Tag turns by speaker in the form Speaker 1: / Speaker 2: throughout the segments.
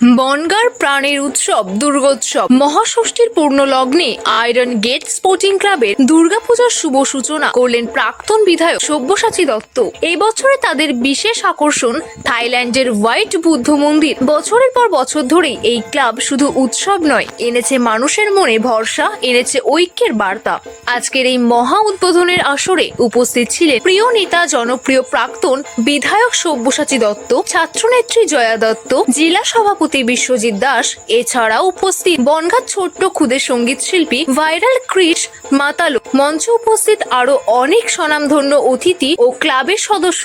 Speaker 1: বনগাঁর প্রাণের উৎসব দুর্গোৎসব মহাষষ্ঠীর পূর্ণ লগ্নে আয়রন গেট স্পোর্টিং ক্লাবের দুর্গাপূজার শুভ সূচনা করলেন প্রাক্তন বিধায়ক সব্যসাচী দত্ত। এই বছরে তাদের বিশেষ আকর্ষণ থাইল্যান্ডের হোয়াইট বুদ্ধ মন্দির। বছরের পর বছর ধরেই এই ক্লাব শুধু উৎসব নয়, এনেছে মানুষের মনে ভরসা, এনেছে ঐক্যের বার্তা। আজকের এই মহা উদ্বোধনের আসরে উপস্থিত ছিলেন প্রিয় নেতা জনপ্রিয় প্রাক্তন বিধায়ক সব্যসাচী দত্ত, ছাত্রনেত্রী জয়া দত্ত, জেলা সভাপতি বিশ্বজিৎ দাস। এছাড়াও উপস্থিত বনগাঁ ছোট্ট ক্ষুদে সঙ্গীত শিল্পী ভাইরাল ক্রিস মাতালো। মঞ্চে উপস্থিত আরো অনেক স্বনামধন্য অতিথি ও ক্লাবের সদস্য।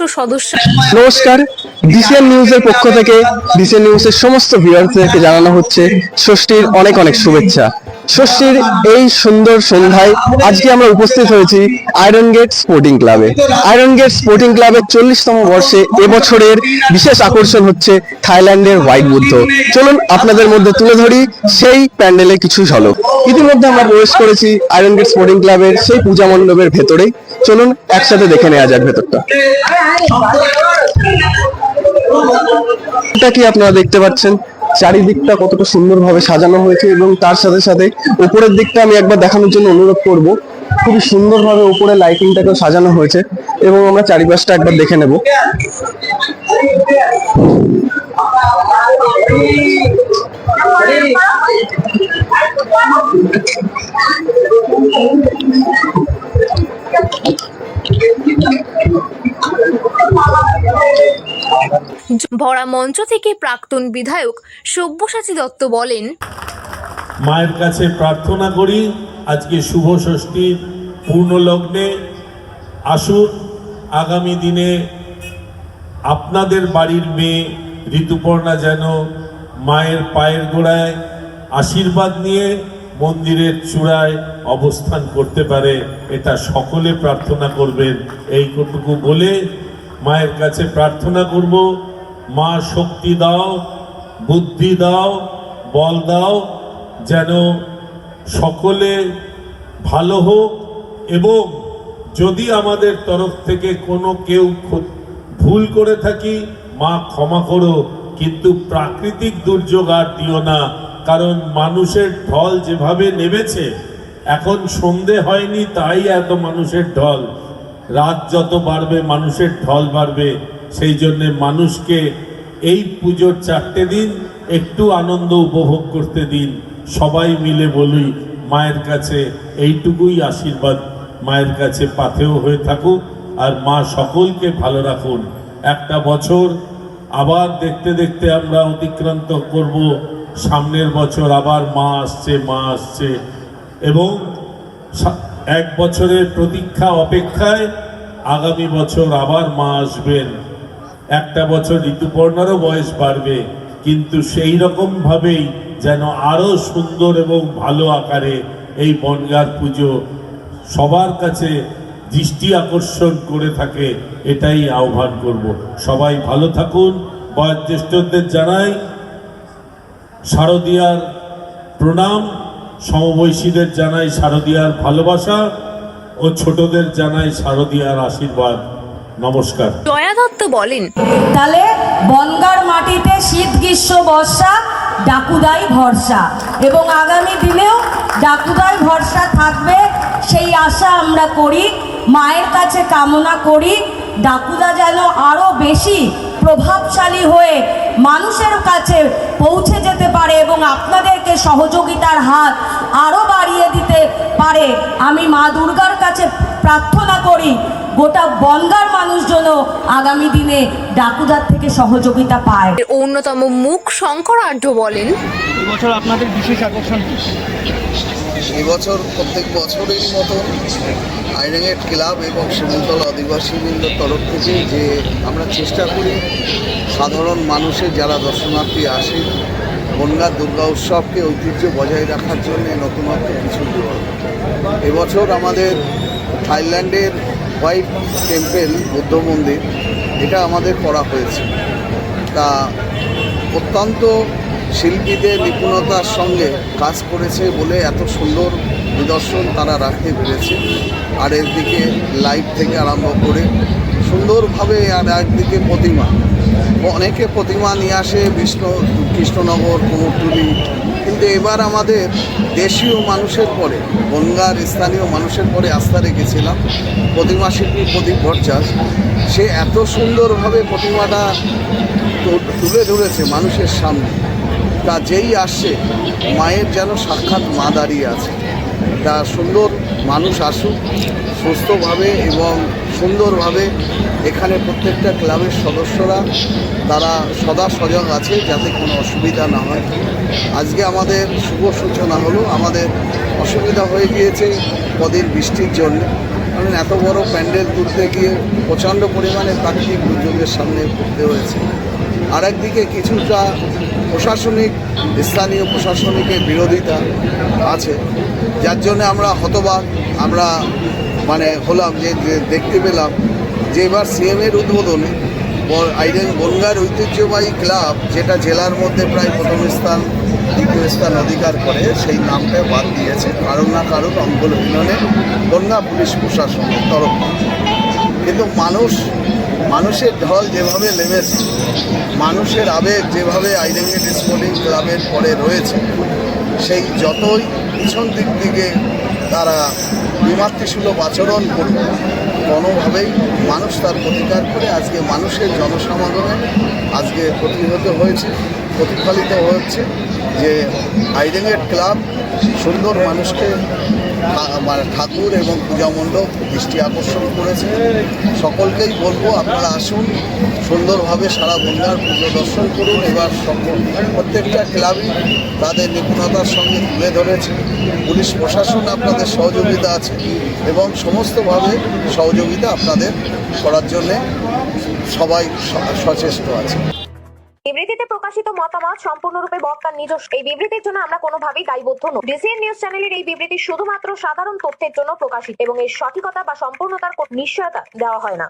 Speaker 2: নমস্কার, ডিসিএন নিউজের পক্ষ থেকে ডিসিএন নিউজের সমস্ত ভিউয়ারদেরকে জানানো হচ্ছে ষষ্ঠীর অনেক অনেক শুভেচ্ছা। ষষ্ঠীর এই সুন্দর সন্ধ্যায় আজকে আমরা উপস্থিত হয়েছি আয়রন গেট স্পোর্টিং ক্লাবে। আয়রন গেট স্পোর্টিং ক্লাবের 40তম বর্ষে এবছরের বিশেষ আকর্ষণ হচ্ছে থাইল্যান্ডের হোয়াইট বুদ্ধ। চলুন আপনাদের মধ্যে তুলে ধরি সেই প্যান্ডেলে কিছু ঝলক। ইতিমধ্যে আমরা প্রবেশ করেছি আয়রন গেট স্পোর্টিং ক্লাবের সেই পূজা মণ্ডপের ভেতরে। চলুন একসাথে দেখে নেওয়া যাক ভেতরটা। এটা কি আপনারা দেখতে পাচ্ছেন চারিদিকটা কতটা সুন্দরভাবে সাজানো হয়েছে, এবং তার সাথে সাথে উপরের দিকটা আমি একবার দেখানোর জন্য অনুরোধ করব। খুবই সুন্দরভাবে উপরে লাইটিংটাকেও সাজানো হয়েছে, এবং আমরা চারিপাশটা একবার দেখে নেব।
Speaker 1: ভরা মঞ্চ থেকে প্রাক্তন বিধায়ক সব্যসাচী দত্ত বলেন,
Speaker 3: মায়ের কাছে প্রার্থনা করি আজকে শুভ ষষ্ঠীর পূর্ণ লগ্নে আসুন। আগামী দিনে আপনাদের বাড়ির মেয়ে ঋতুপর্ণা যেন মায়ের পায়ের গোড়ায় আশীর্বাদ নিয়ে মন্দিরের চূড়ায় অবস্থান করতে পারে, এটা সকলে প্রার্থনা করবেন। এইটুকু বলে মায়ের কাছে প্রার্থনা করব, মা শক্তি দাও, বুদ্ধি দাও, বল দাও, যেন সকলে ভালো হোক, এবং যদি আমাদের তরফ থেকে কোনো কেউ ভুল করে থাকি মা ক্ষমা করো, কিন্তু প্রাকৃতিক দুর্যোগ আর দিও না। কারণ মানুষের ঢল যেভাবে নেমেছে, এখন সন্ধে হয়নি তাই এত মানুষের ঢল, রাত যত বাড়বে মানুষের ঢল বাড়বে। সেই জন্যে মানুষকে এই পুজোর 4টে দিন একটু আনন্দ উপভোগ করতে দিন। সবাই মিলে বলি মায়ের কাছে এইটুকুই আশীর্বাদ, মায়ের কাছে পাথেয় হয়ে থাকুক, আর মা সকলকে ভালো রাখুন। একটা বছর আবার দেখতে দেখতে আমরা অতিক্রান্ত করব, সামনের বছর আবার মা আসছে, এবং 1 বছরের প্রতীক্ষা অপেক্ষায় আগামী বছর আবার মা আসবেন। একটা বছর ঋতুপর্ণারও বয়স বাড়বে, কিন্তু সেই রকম ভাবেই যেন আরো সুন্দর এবং ভালো আকারে এই বনগাঁর পুজো সবার কাছে দৃষ্টি আকর্ষণ করে থাকে, এটাই আহ্বান করব। সবাই ভালো থাকুন। বয়োজ্যেষ্ঠদের জানাই শারদীয়ার প্রণাম, সমবয়সীদের জানাই শারদীয়ার ভালোবাসা, ও ছোটদের জানাই শারদীয়ার আশীর্বাদ। নমস্কার।
Speaker 1: জয়া দত্ত বলেন,
Speaker 4: তাহলে বনগাঁর মাটিতে শীত গ্রীষ্ম বর্ষা ডাকুদাই ভরসা, এবং আগামী দিনেও ডাকুদাই ভরসা থাকবে সেই আশা আমরা করি। মায়ের কাছে কামনা করি ডাকুদা যেন আরও বেশি প্রভাবশালী হয়ে মানুষের কাছে পৌঁছে যেতে পারে, এবং আপনাদেরকে সহযোগিতার হাত আরও বাড়িয়ে দিতে পারে। আমি মা দুর্গার কাছে প্রার্থনা করি গোটা বনগাঁর মানুষ যেন আগামী দিনে ডাকুদার থেকে সহযোগিতা পায়।
Speaker 1: অন্যতম মুখ শঙ্কর আঢ্য বলেন,
Speaker 5: এবছর আপনাদের বিশেষ আকর্ষণ কি?
Speaker 6: এবছর প্রত্যেক বছরের মতো আয়রন গেট ক্লাব এবং শিমুলতলা আদিবাসীবৃন্দর তরফ থেকে যে আমরা চেষ্টা করি সাধারণ মানুষের যারা দর্শনার্থী আসে বনগাঁ দুর্গা উৎসবকে ঐতিহ্য বজায় রাখার জন্য নতুনত্ব কিছু দেওয়া। এবছর আমাদের থাইল্যান্ডের হোয়াইট টেম্পল বুদ্ধ মন্দির, এটা আমাদের করা হয়েছে। তা অত্যন্ত শিল্পীদের নিপুণতার সঙ্গে কাজ করেছে বলে এত সুন্দর নিদর্শন তারা রাখতে পেরেছে। আর এর দিকে লাইট থেকে আরম্ভ করে সুন্দরভাবে, আর একদিকে প্রতিমা, অনেকে প্রতিমা নিয়ে আসে কৃষ্ণনগর, কুমোরটুলি, কিন্তু এবার আমাদের দেশীয় মানুষের পরে, বনগাঁর স্থানীয় মানুষের পরে আস্থা রেখেছিলাম প্রতিমা শিল্পী প্রদীপ ভট্টাচ। সে এত সুন্দরভাবে প্রতিমাটা তুলে ধরেছে মানুষের সামনে, তা যেই আসছে মায়ের যেন সাক্ষাৎ মা দাঁড়িয়ে আছে। তা সুন্দর মানুষ আসুক সুস্থভাবে এবং সুন্দরভাবে। এখানে প্রত্যেকটা ক্লাবের সদস্যরা তারা সদা সজাগ আছে যাতে কোনো অসুবিধা না হয়। আজকে আমাদের শুভ সূচনা হলো। আমাদের অসুবিধা হয়ে গিয়েছে কদিন বৃষ্টির জন্য, কারণ এত বড় প্যান্ডেল তুলতে গিয়ে প্রচণ্ড পরিমাণে প্রাকৃতিক দুর্যোগের সামনে পড়তে হয়েছে। আর একদিকে কিছুটা স্থানীয় প্রশাসনিকের বিরোধিতা আছে, যার জন্য আমরা হতবাক হলাম যে দেখতে পেলাম যে এবার সিএমের উদ্বোধনে বনগাঁর ঐতিহ্যবাহী ক্লাব, যেটা জেলার মধ্যে প্রায় প্রথম স্থান দ্বিতীয় স্থান অধিকার করে, সেই নামটা বাদ দিয়েছে কারণ না কারণ অঙ্গলহীননে বনগাঁ পুলিশ প্রশাসনের তরফ থেকে। কিন্তু মানুষের ঢল যেভাবে নেমেছে, মানুষের আবেগ যেভাবে আইডেন্টি স্পোর্টিং ক্লাবের পরে রয়েছে, সেই যতই পিছন দিক থেকে তারা বিমাতৃসুলভ আচরণ করবে, কোনোভাবেই মানুষ তার প্রতিকার করে আজকে মানুষের জনসমাগমে আজকে প্রতিফলিত হচ্ছে যে আইডেন্টি ক্লাব সুন্দর মানুষকে ঠাকুর এবং পূজা মণ্ডপ দৃষ্টি আকর্ষণ করেছে। সকলকেই বলবো আপনারা আসুন, সুন্দরভাবে সারা বনগাঁর পুজো দর্শন করুন। এবার প্রত্যেকটা ক্লাবই তাদের নিপুণতার সঙ্গে তুলে ধরেছে। পুলিশ প্রশাসন আপনাদের সহযোগিতা আছে এবং সমস্তভাবে সহযোগিতা আপনাদের করার জন্যে সবাই সচেষ্ট আছে।
Speaker 7: বিবৃতিতে প্রকাশিত মতামত সম্পূর্ণরূপে বক্তার নিজস্ব। এই বিবৃতির জন্য আমরা কোনোভাবেই দায়বদ্ধ নই। ডিসিএন নিউজ চ্যানেলের এই বিবৃতি শুধুমাত্র সাধারণ তথ্যের জন্য প্রকাশিত এবং এর সঠিকতা বা সম্পূর্ণতার কোনো নিশ্চয়তা দেওয়া হয় না।